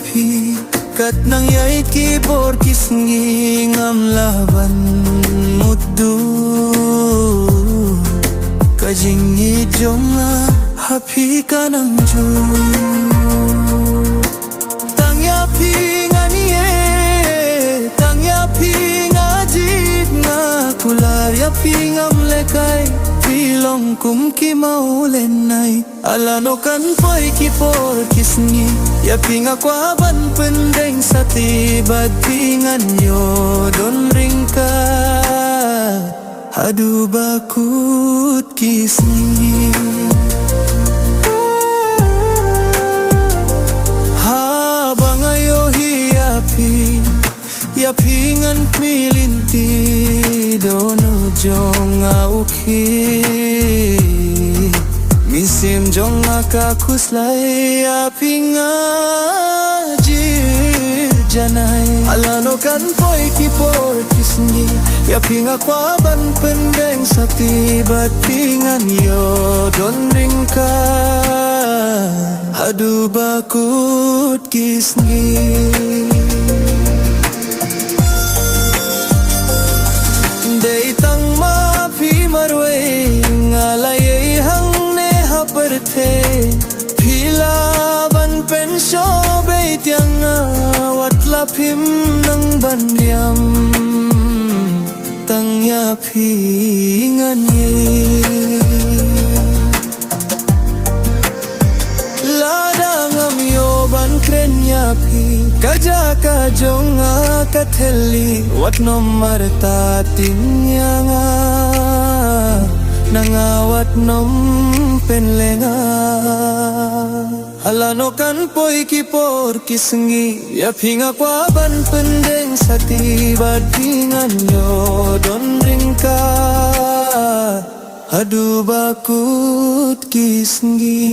pi kat nang yai kibor kisngi ngam laban muddu kajingi jonga happy kanang ju tang ya pi nganie tang ya pi ngajit nga kular ya pi ngam lekai pilong kum ki maulenai alano kan poi ki por kisngi ya pinga kwa ban pendeng sati bat pingan yo don ringka adu bakut kisngi ha bangayo hi ya pingan milinti dono jonga uki misim jonga kakuslai ya pinga jir janai alano kan poi ki por kisngi ya pinga kwa ban pendeng sakti bat pingan yo don ringka adu bakut kisngi Day tang ma phi marwe ngalai hang ne haperte phila ban pen sho be tiang wat la phim nang ban yam tang ya phi ngan ye la dangam yo ban kren ya phi kaja ka jonga katheli wat nom marta tinyanga nangawat nom penlenga alano kan poi ki por kisngi ya pinga kwa ban pendeng sati bat pingan yo don ringka adu bakut kisngi